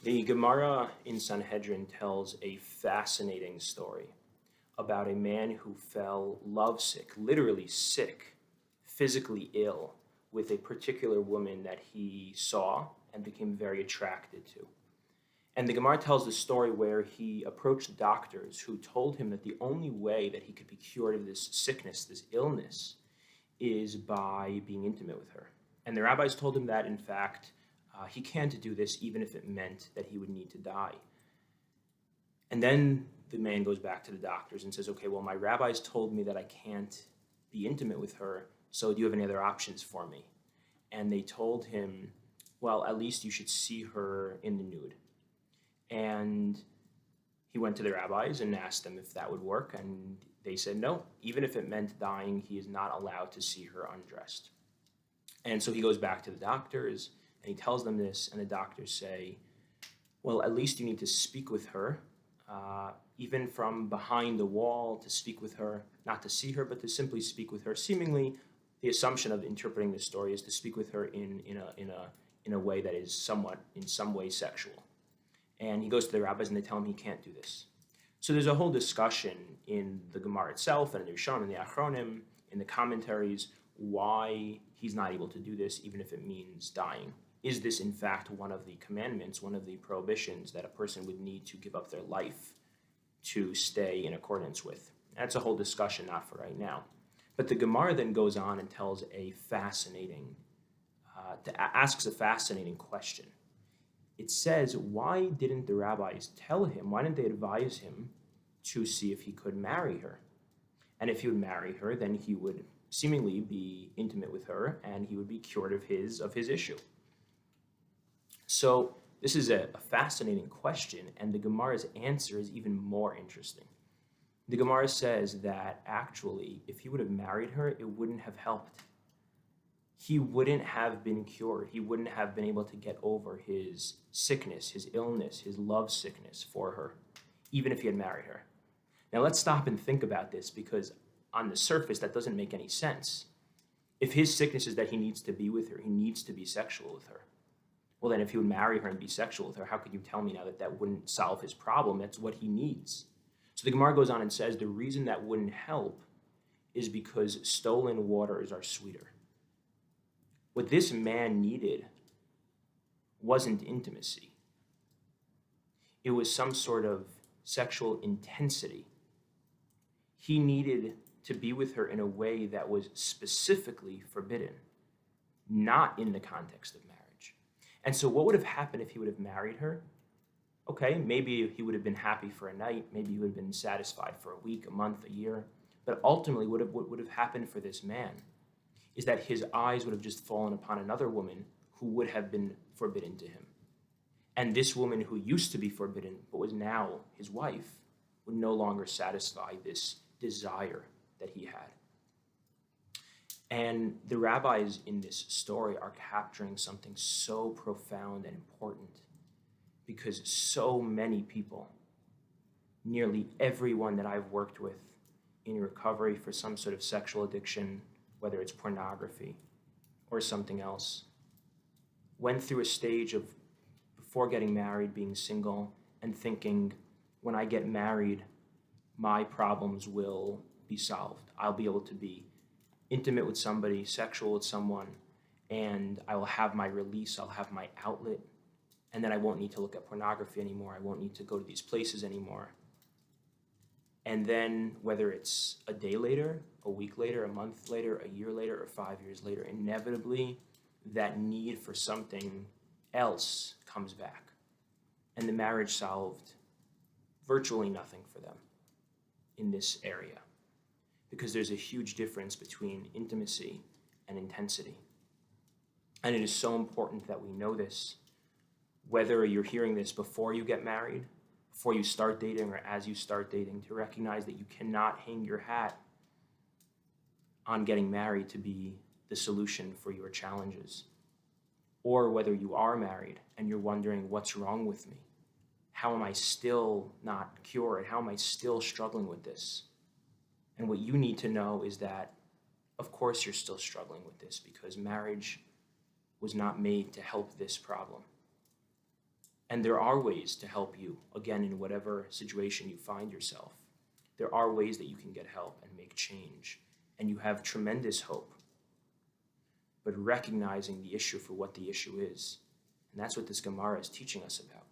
The Gemara in Sanhedrin tells a fascinating story about a man who fell lovesick, literally sick, physically ill, with a particular woman that he saw and became very attracted to. And the Gemara tells the story where he approached doctors who told him that the only way that he could be cured of this sickness, this illness, is by being intimate with her. And the rabbis told him that, in fact, he can't do this even if it meant that he would need to die. And then the man goes back to the doctors and says, okay, well, my rabbis told me that I can't be intimate with her, so do you have any other options for me? And they told him, well, at least you should see her in the nude. And he went to the rabbis and asked them if that would work, and they said no. Even if it meant dying, he is not allowed to see her undressed. And so he goes back to the doctors, and he tells them this, and the doctors say, well, at least you need to speak with her, even from behind the wall, to speak with her, not to see her, but to simply speak with her. Seemingly, the assumption of interpreting this story is to speak with her in a way that is somewhat, in some way, sexual. And he goes to the rabbis, and they tell him he can't do this. So there's a whole discussion in the Gemara itself, and in the Rishonim, and the Achronim, in the commentaries, why he's not able to do this, even if it means dying. Is this, in fact, one of the commandments, one of the prohibitions that a person would need to give up their life to stay in accordance with? That's a whole discussion, not for right now. But the Gemara then goes on and tells asks a fascinating question. It says, why didn't the rabbis tell him, why didn't they advise him to see if he could marry her? And if he would marry her, then he would seemingly be intimate with her, and he would be cured of his issue. So this is a fascinating question, and the Gemara's answer is even more interesting. The Gemara says that actually, if he would have married her, it wouldn't have helped. He wouldn't have been cured. He wouldn't have been able to get over his sickness, his illness, his love sickness for her, even if he had married her. Now let's stop and think about this, because on the surface, that doesn't make any sense. If his sickness is that he needs to be with her, he needs to be sexual with her. Well, then if he would marry her and be sexual with her, how could you tell me now that that wouldn't solve his problem? That's what he needs. So the Gemara goes on and says the reason that wouldn't help is because stolen waters are sweeter. What this man needed wasn't intimacy. It was some sort of sexual intensity. He needed to be with her in a way that was specifically forbidden, not in the context of marriage. And so what would have happened if he would have married her? Okay, maybe he would have been happy for a night, maybe he would have been satisfied for a week, a month, a year, but ultimately what would have happened for this man is that his eyes would have just fallen upon another woman who would have been forbidden to him. And this woman who used to be forbidden, but was now his wife, would no longer satisfy this desire that he had. And the rabbis in this story are capturing something so profound and important, because so many people, nearly everyone that I've worked with in recovery for some sort of sexual addiction, whether it's pornography or something else, went through a stage of, before getting married, being single, and thinking, when I get married, my problems will be solved. I'll be able to be intimate with somebody, sexual with someone, and I will have my release, I'll have my outlet, and then I won't need to look at pornography anymore, I won't need to go to these places anymore. And then, whether it's a day later, a week later, a month later, a year later, or 5 years later, inevitably, that need for something else comes back. And the marriage solved virtually nothing for them in this area, because there's a huge difference between intimacy and intensity. And it is so important that we know this, whether you're hearing this before you get married, before you start dating, or as you start dating, to recognize that you cannot hang your hat on getting married to be the solution for your challenges. Or whether you are married and you're wondering, what's wrong with me? How am I still not cured? How am I still struggling with this? And what you need to know is that, of course, you're still struggling with this, because marriage was not made to help this problem. And there are ways to help you, again, in whatever situation you find yourself. There are ways that you can get help and make change. And you have tremendous hope. But recognizing the issue for what the issue is. And that's what this Gemara is teaching us about.